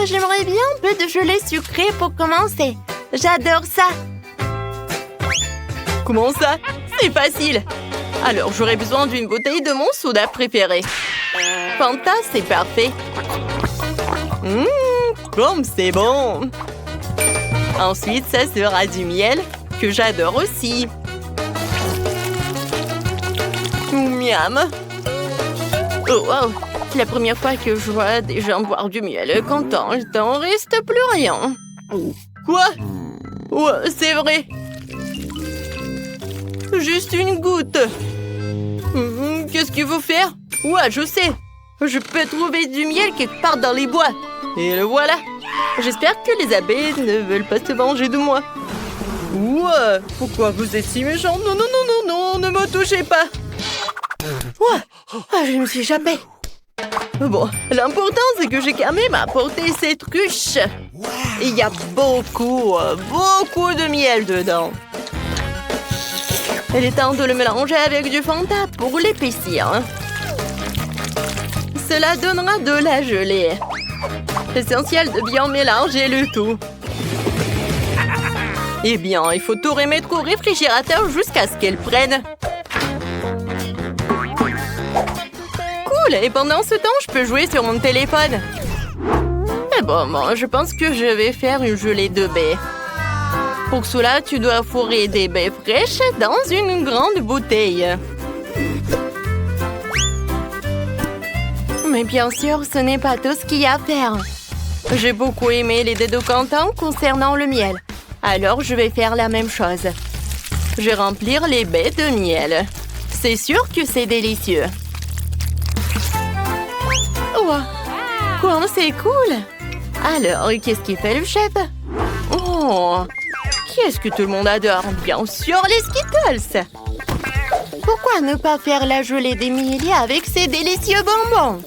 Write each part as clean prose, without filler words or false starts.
J'aimerais bien un peu de gelée sucrée pour commencer. J'adore ça. Comment ça? C'est facile. Alors, j'aurais besoin d'une bouteille de mon soda préféré. Fanta, c'est parfait. Comme c'est bon. Ensuite, ça sera du miel, que j'adore aussi. Miam. Oh, wow. C'est la première fois que je vois des gens boire du miel. Quand il t'en reste plus rien. Quoi? Ouais, c'est vrai. Juste une goutte. Qu'est-ce qu'il faut faire? Ouais, je sais. Je peux trouver du miel quelque part dans les bois. Et le voilà. J'espère que les abeilles ne veulent pas se venger de moi. Ouais, pourquoi vous êtes si méchant? Non, non, non, non, non, ne me touchez pas. Ouais, je me suis échappée. Bon, l'important c'est que j'ai quand même apporté cette ruche. Il y a beaucoup de miel dedans. Il est temps de le mélanger avec du Fanta pour l'épaissir. Cela donnera de la gelée. Essentiel de bien mélanger le tout. Eh bien, il faut tout remettre au réfrigérateur jusqu'à ce qu'elle prenne. Cool, et pendant ce temps, je peux jouer sur mon téléphone. Et bon, je pense que je vais faire une gelée de baies. Pour cela, tu dois fourrer des baies fraîches dans une grande bouteille. Mais bien sûr, ce n'est pas tout ce qu'il y a à faire. J'ai beaucoup aimé les dés de Quentin concernant le miel. Alors, je vais faire la même chose. Je vais remplir les baies de miel. C'est sûr que c'est délicieux. Wow. Quoi, c'est cool. Alors, qu'est-ce qu'il fait le chef? Oh, qu'est-ce que tout le monde adore? Bien sûr, les Skittles. Pourquoi ne pas faire la gelée d'Emilie avec ces délicieux bonbons?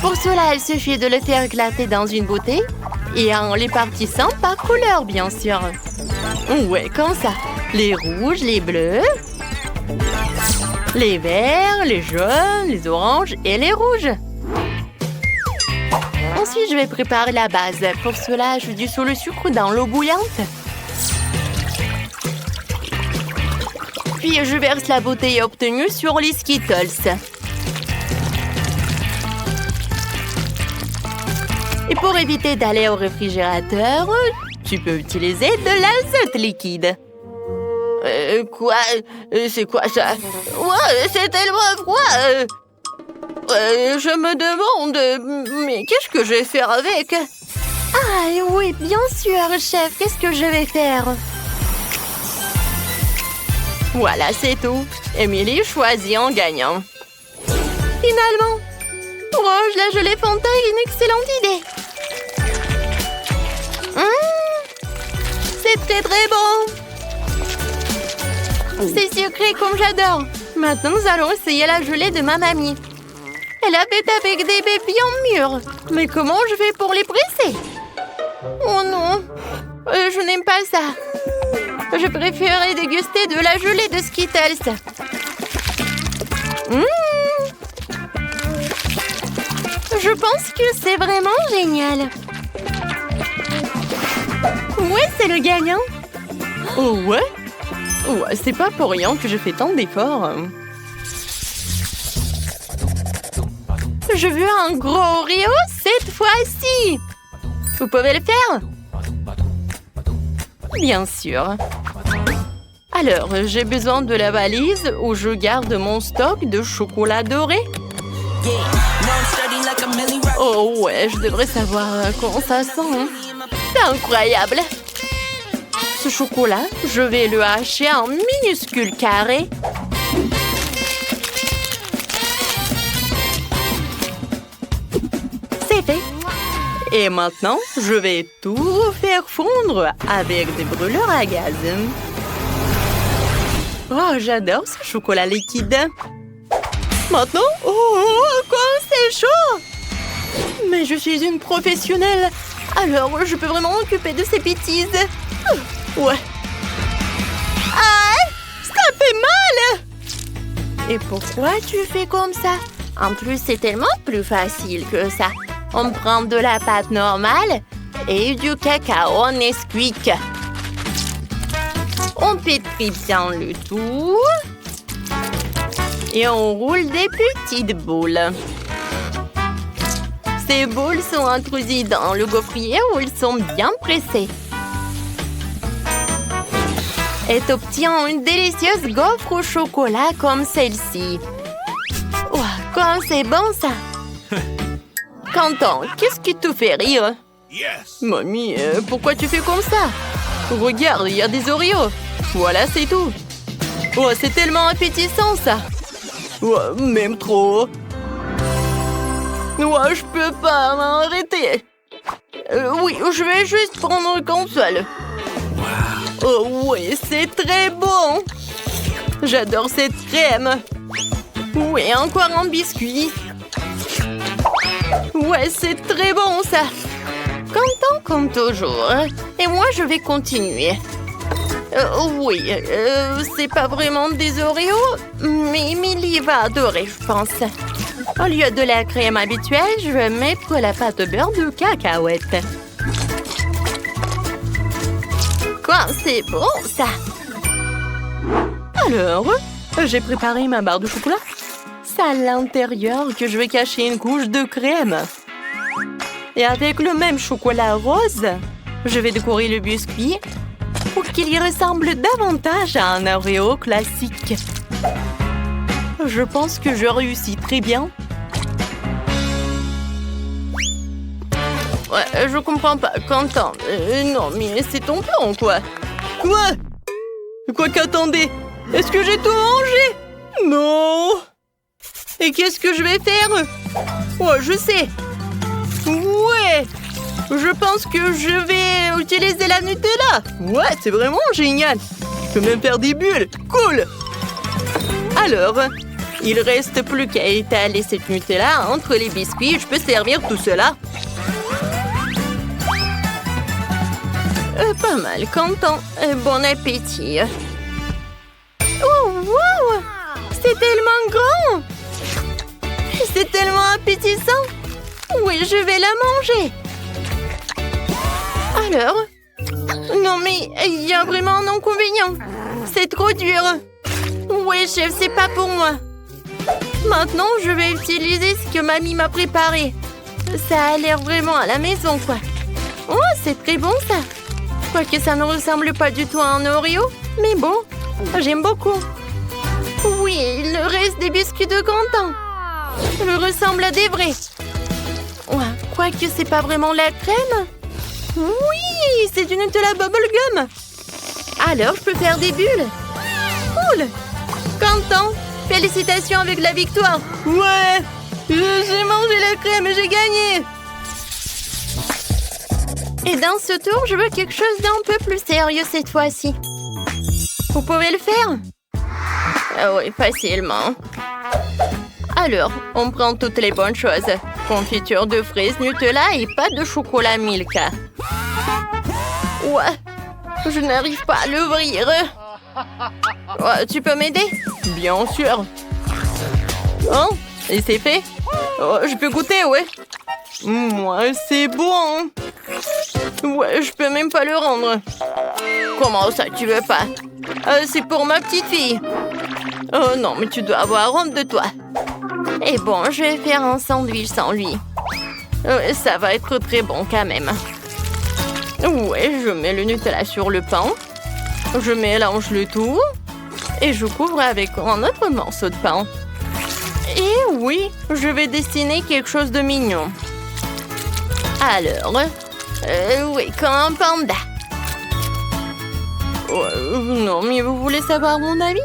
Pour cela, il suffit de le faire éclater dans une bouteille et en les partissant par couleur, bien sûr. Ouais, comme ça. Les rouges, les bleus, les verts, les jaunes, les oranges et les rouges. Ensuite, je vais préparer la base. Pour cela, je dissout le sucre dans l'eau bouillante. Puis, je verse la bouteille obtenue sur les Skittles. Et pour éviter d'aller au réfrigérateur, tu peux utiliser de l'azote liquide. Quoi? C'est quoi ça? Ouais, c'est tellement froid. Je me demande, mais qu'est-ce que je vais faire avec? Ah oui, bien sûr, chef. Qu'est-ce que je vais faire? Voilà, c'est tout. Émilie choisit en gagnant. Finalement, Rouge, la gelée Fanta est une excellente idée. C'est très très bon. C'est sucré comme j'adore. Maintenant, nous allons essayer la gelée de ma mamie. Elle a fait avec des baies bien mûres. Mais comment je fais pour les presser? Oh non, je n'aime pas ça. Je préférerais déguster de la gelée de Skittles. Je pense que c'est vraiment génial. Ouais, c'est le gagnant. Oh ouais? Ouais, c'est pas pour rien que je fais tant d'efforts. Je veux un gros Oreo cette fois-ci. Vous pouvez le faire? Bien sûr. Alors, j'ai besoin de la valise où je garde mon stock de chocolat doré. Oh ouais, je devrais savoir comment ça sent. C'est incroyable. Ce chocolat, je vais le hacher en minuscules carrés. C'est fait. Et maintenant, je vais tout faire fondre avec des brûleurs à gaz. Oh, j'adore ce chocolat liquide. Maintenant, quoi, c'est chaud. Mais je suis une professionnelle. Alors, je peux vraiment m'occuper de ces bêtises. Ouais. Ah, ça fait mal. Et pourquoi tu fais comme ça? En plus, c'est tellement plus facile que ça. On prend de la pâte normale et du cacao Nesquik. On pétrit bien le tout. Et on roule des petites boules. Ces boules sont introduites dans le gaufrier où ils sont bien pressés. Et obtient une délicieuse gaufre au chocolat comme celle-ci. Ouah, comme c'est bon ça! Quentin, qu'est-ce qui te fait rire? Yes. Mamie, pourquoi tu fais comme ça? Regarde, il y a des Oreos. Voilà, c'est tout. Oh, c'est tellement appétissant ça. Ouais, même trop. Ouais, je peux pas m'arrêter. Oui, je vais juste prendre une console. Oh oui, c'est très bon. J'adore cette crème. Oui, encore un biscuit. Ouais, c'est très bon ça. Content comme toujours. Et moi, je vais continuer. Oui, c'est pas vraiment des Oreos, mais Emily va adorer, je pense. Au lieu de la crème habituelle, je vais mettre la pâte au beurre de cacahuète. Quoi, c'est bon ça? Alors, j'ai préparé ma barre de chocolat. C'est à l'intérieur que je vais cacher une couche de crème. Et avec le même chocolat rose, je vais décorer le biscuit pour qu'il y ressemble davantage à un Oreo classique. Je pense que je réussis très bien. Ouais, je comprends pas, Quentin. Non, mais c'est ton plan, quoi. Quoi? Quoi qu'attendez? Est-ce que j'ai tout mangé? Non! Et qu'est-ce que je vais faire? Oh, je sais. Ouais! Je pense que je vais utiliser la Nutella. Ouais, c'est vraiment génial. Je peux même faire des bulles. Cool! Alors, il reste plus qu'à étaler cette Nutella entre les biscuits. Je peux servir tout cela. Pas mal, Quentin. Bon appétit. Oh, wow! C'est tellement grand! C'est tellement appétissant! Oui, je vais la manger! Alors? Non, mais il y a vraiment un inconvénient. C'est trop dur. Oui, chef, c'est pas pour moi. Maintenant, je vais utiliser ce que mamie m'a préparé. Ça a l'air vraiment à la maison, quoi. Oh, c'est très bon, ça. Quoique ça ne ressemble pas du tout à un Oreo. Mais bon, j'aime beaucoup. Oui, le reste des biscuits de Quentin. Me ressemble à des vrais. Ouais, quoique c'est pas vraiment la crème. Oui, c'est du Nutella bubblegum. Alors, je peux faire des bulles. Cool. Quentin, félicitations avec la victoire. Ouais, j'ai mangé la crème et j'ai gagné. Et dans ce tour, je veux quelque chose d'un peu plus sérieux cette fois-ci. Vous pouvez le faire? Ah oui, facilement. Alors, on prend toutes les bonnes choses. Confiture de fraises, Nutella et pâte de chocolat Milka. Ouais, je n'arrive pas à l'ouvrir. Ouais, tu peux m'aider? Bien sûr. Oh, et c'est fait? Oh, je peux goûter, ouais. Ouais, c'est bon. Ouais, je peux même pas le rendre. Comment ça, tu veux pas? C'est pour ma petite fille. Oh non, mais tu dois avoir honte de toi. Et bon, je vais faire un sandwich sans lui. Ça va être très bon quand même. Ouais, je mets le Nutella sur le pain. Je mélange le tout. Et je couvre avec un autre morceau de pain. Et oui, je vais dessiner quelque chose de mignon. Alors, oui, comme un panda. Non, mais vous voulez savoir mon avis?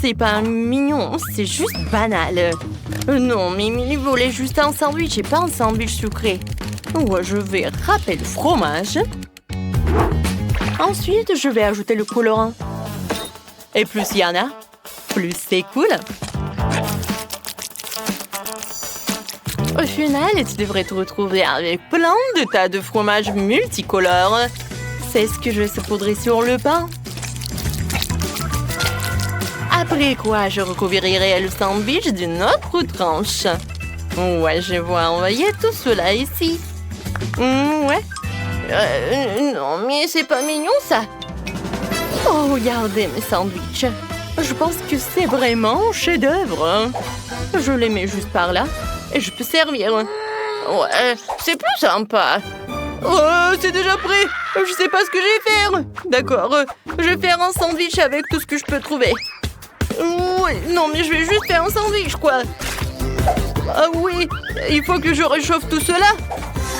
C'est pas mignon, c'est juste banal. Non, mais il voulait juste un sandwich et pas un sandwich sucré. Ouais, je vais râper le fromage. Ensuite, je vais ajouter le colorant. Et plus il y en a, plus c'est cool. Au final, tu devrais te retrouver avec plein de tas de fromages multicolores. C'est ce que je vais saupoudrer sur le pain. Après quoi, je recouvrirai le sandwich d'une autre tranche. Ouais, je vois envoyer tout cela ici. Ouais. Non, mais c'est pas mignon, ça. Oh, regardez mes sandwichs. Je pense que c'est vraiment un chef-d'œuvre. Hein. Je les mets juste par là et je peux servir. Ouais, c'est plus sympa. Oh, c'est déjà prêt. Je sais pas ce que je vais faire. D'accord, je vais faire un sandwich avec tout ce que je peux trouver. Ouais, non, mais je vais juste faire un sandwich, quoi. Ah oui, il faut que je réchauffe tout cela.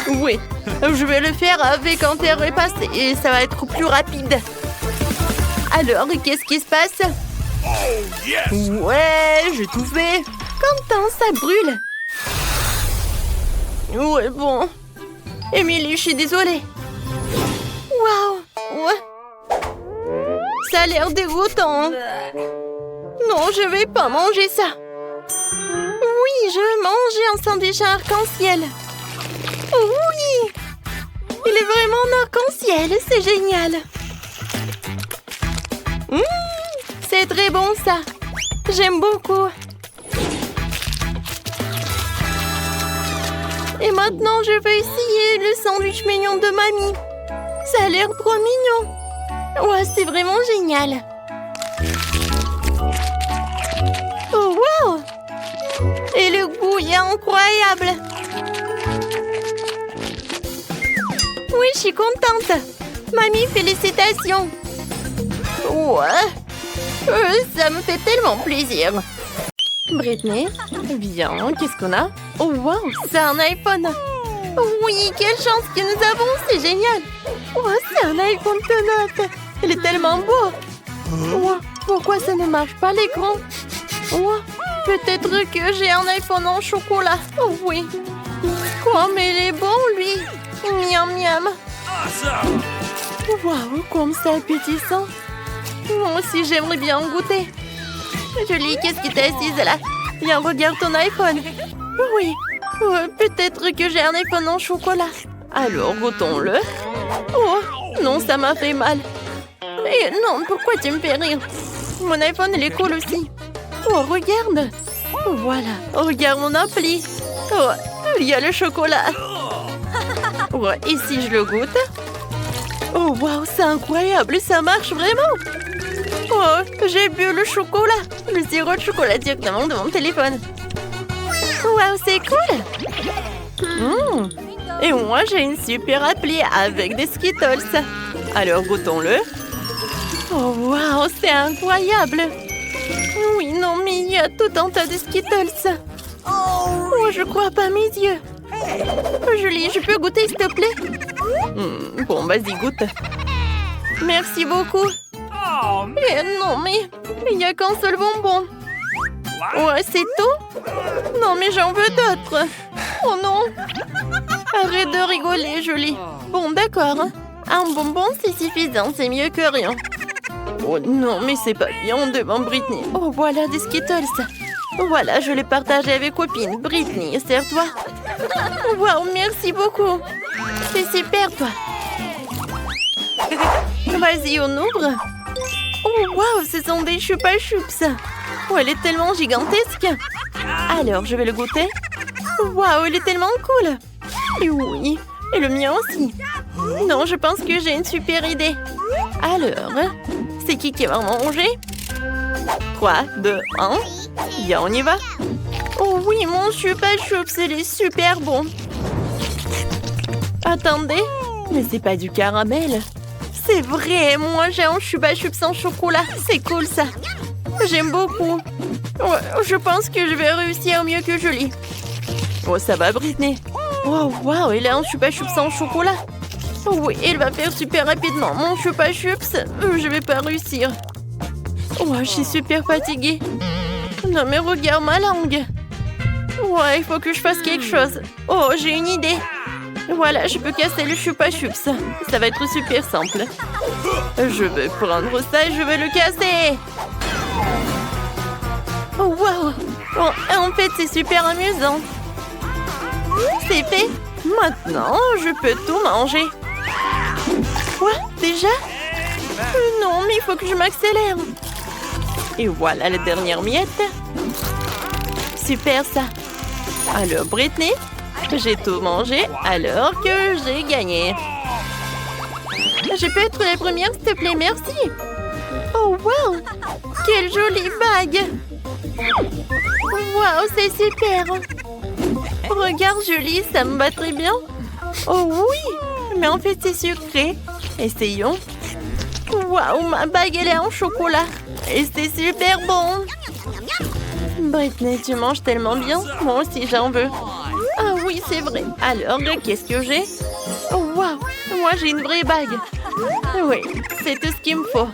Oui, je vais le faire avec un terre repassé et ça va être plus rapide. Alors, qu'est-ce qui se passe? Ouais, j'ai tout fait. Quentin, ça brûle. Ouais, bon. Émilie, je suis désolée. Waouh, ouais. Ça a l'air dégoûtant. Non, je vais pas manger ça. Oui, je veux manger un sandwich arc-en-ciel. Oui, il est vraiment en arc-en-ciel, c'est génial. C'est très bon ça. J'aime beaucoup. Et maintenant, je veux essayer le sandwich mignon de mamie. Ça a l'air trop mignon. Ouais, c'est vraiment génial. Oh, wow! Et le goût est incroyable. Oui, je suis contente. Mamie, félicitations. Ouais. Ça me fait tellement plaisir. Britney, viens, qu'est-ce qu'on a? Oh, wow, c'est un iPhone. Oui, quelle chance que nous avons, c'est génial. Oh, c'est un iPhone tout neuf. Il est tellement beau. Oh, pourquoi ça ne marche pas l'écran? Oh, peut-être que j'ai un iPhone en chocolat. Oh oui. Oh, mais il est bon, lui. Miam, miam. Waouh, comme c'est appétissant. Moi aussi, j'aimerais bien en goûter. Julie, qu'est-ce qui t'est assise là? Viens, regarde ton iPhone. Oui, peut-être que j'ai un iPhone en chocolat. Alors, goûtons-le. Oh, non, ça m'a fait mal. Mais non, pourquoi tu me fais rire? Mon iPhone, il est cool aussi. Oh, regarde. Voilà, regarde mon appli. Oh, il y a le chocolat. Ouais, et si je le goûte? Oh, waouh, c'est incroyable, ça marche vraiment. Oh, j'ai bu le chocolat. Le sirop de chocolat directement de mon téléphone. Waouh, c'est cool. Et moi, j'ai une super appli avec des Skittles. Alors, goûtons-le. Oh, waouh, c'est incroyable. Oui, non, mais il y a tout un tas de Skittles. Oh, je crois pas mes yeux. Julie, je peux goûter, s'il te plaît? Bon, vas-y, goûte. Merci beaucoup. Non, mais il n'y a qu'un seul bonbon. Ouais, c'est tout? Non, mais j'en veux d'autres. Oh non. Arrête de rigoler, Julie. Bon, d'accord. Un bonbon, c'est suffisant. C'est mieux que rien. Oh non, mais c'est pas bien devant Britney. Oh, voilà des Skittles. Voilà, je les partage avec copine. Britney, sers-toi. Waouh, merci beaucoup. C'est super, toi. Vas-y, on ouvre. Oh, waouh, ce sont des Chupa Chups. Oh, elle est tellement gigantesque. Alors, je vais le goûter. Waouh, il est tellement cool. Et oui, et le mien aussi. Non, je pense que j'ai une super idée. Alors, c'est qui va manger? 3, 2, 1. Bien, on y va. Oh oui, mon Chupa Chups, il est super bon. Attendez, mais c'est pas du caramel. C'est vrai, moi j'ai un Chupa Chups en chocolat. C'est cool ça. J'aime beaucoup. Ouais, je pense que je vais réussir mieux que Julie. Oh, ça va, Britney. Oh, waouh, il a un Chupa Chups en chocolat. Oh, oui, il va faire super rapidement. Mon Chupa Chups, je vais pas réussir. Oh, je suis super fatiguée. Non, mais regarde ma langue. Ouais, il faut que je fasse quelque chose. Oh, j'ai une idée. Voilà, je peux casser le Chupa Chups. Ça va être super simple. Je vais prendre ça et je vais le casser. Oh, wow. Oh, en fait, c'est super amusant. C'est fait. Maintenant, je peux tout manger. Quoi? Déjà? Non, mais il faut que je m'accélère. Et voilà la dernière miette. Super ça. Alors, Britney, j'ai tout mangé alors que j'ai gagné. Je peux être la première, s'il te plaît, merci. Oh, wow! Quelle jolie bague! Wow, c'est super! Regarde, Julie, ça me va très bien. Oh oui! Mais en fait, c'est sucré. Essayons. Wow, ma bague, elle est en chocolat. Et c'est super bon! Britney, tu manges tellement bien. Moi aussi, j'en veux. Ah oui, c'est vrai. Alors, qu'est-ce que j'ai? Oh, wow! Moi, j'ai une vraie bague. Oui, c'est tout ce qu'il me faut.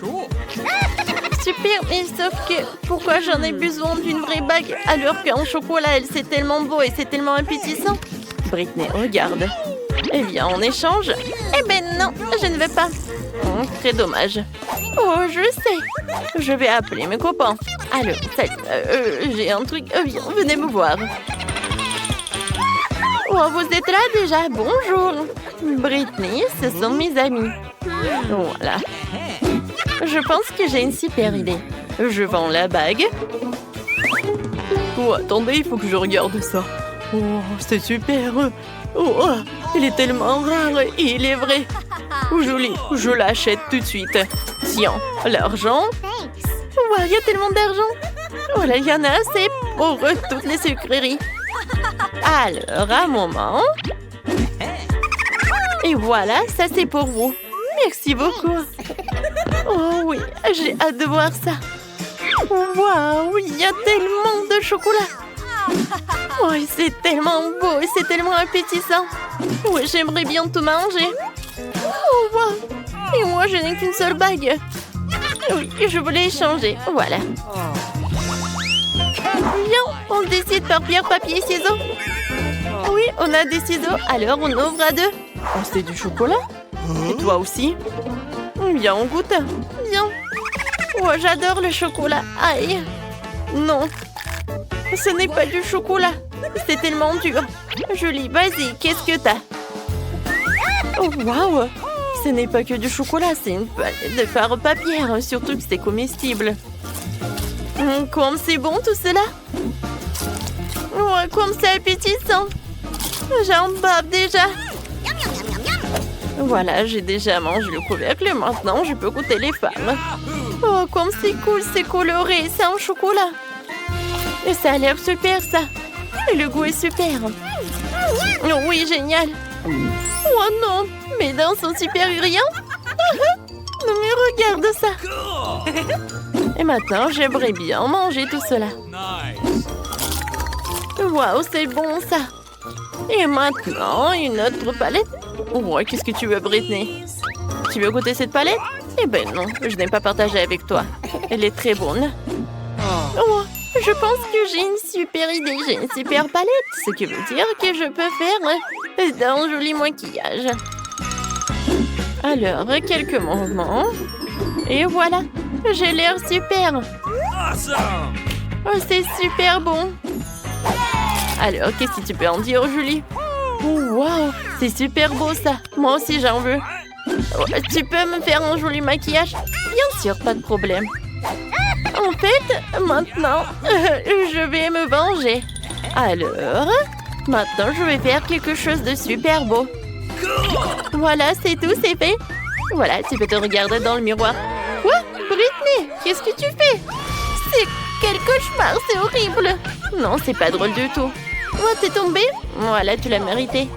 Super, mais sauf que pourquoi j'en ai besoin d'une vraie bague alors qu'en chocolat, elle, c'est tellement beau et c'est tellement appétissant? Britney, regarde. Eh bien, en échange... Eh ben non, je ne veux pas. Très dommage. Oh, je sais. Je vais appeler mes copains. Allô, salut. J'ai un truc. Viens, venez me voir. Oh, vous êtes là déjà? Bonjour. Britney, ce sont mes amis. Voilà. Je pense que j'ai une super idée. Je vends la bague. Oh, attendez, il faut que je regarde ça. Oh, c'est super. Oh, il est tellement rare et il est vrai. Joli, je l'achète tout de suite. Tiens, l'argent. Wow, il y a tellement d'argent. Voilà, il y en a assez pour toutes les sucreries. Alors, un moment. Et voilà, ça c'est pour vous. Merci beaucoup. Oh oui, j'ai hâte de voir ça. Waouh, il y a tellement de chocolat. Oh, c'est tellement beau et c'est tellement appétissant. Oui, j'aimerais bien tout manger. Oh, wow. Et moi, je n'ai qu'une seule bague. Oui, je voulais échanger. Voilà. Viens, on décide par pierre, papier, ciseaux. Oui, on a des ciseaux, alors on ouvre à deux. Oh, c'est du chocolat. Et toi aussi? Viens, on goûte. Viens. Oh, j'adore le chocolat. Aïe. Non. Ce n'est pas du chocolat. C'est tellement dur. Julie, vas-y, qu'est-ce que t'as? Oh, waouh. Ce n'est pas que du chocolat, c'est une palette de fard papier. Surtout que c'est comestible. Comme c'est bon tout cela. Oh, comme c'est appétissant. J'en bave déjà. Voilà, j'ai déjà mangé le couvercle. Maintenant, je peux goûter les femmes. Oh, comme c'est cool, c'est coloré. C'est en chocolat. Et ça a l'air super, ça. Et le goût est super. Oh oui, génial. Oh non, mes dents sont super brillantes. Non mais regarde ça. Et maintenant, j'aimerais bien manger tout cela. Waouh, c'est bon ça. Et maintenant, une autre palette. Oh, qu'est-ce que tu veux, Britney? Tu veux goûter cette palette? Eh ben non, je n'ai pas partagé avec toi. Elle est très bonne. Oh, je pense que j'ai une super idée. J'ai une super palette. Ce qui veut dire que je peux faire d'un joli maquillage. Alors, quelques mouvements. Et voilà. J'ai l'air super. Oh, c'est super bon. Alors, qu'est-ce que tu peux en dire, Julie? Oh, wow, c'est super beau ça. Moi aussi, j'en veux. Oh, tu peux me faire un joli maquillage? Bien sûr, pas de problème. En fait, maintenant, je vais me venger. Alors, maintenant, je vais faire quelque chose de super beau. Voilà, c'est tout, c'est fait. Voilà, tu peux te regarder dans le miroir. Quoi? Britney, qu'est-ce que tu fais? C'est quel cauchemar, c'est horrible. Non, c'est pas drôle du tout. Oh, t'es tombée? Voilà, tu l'as mérité.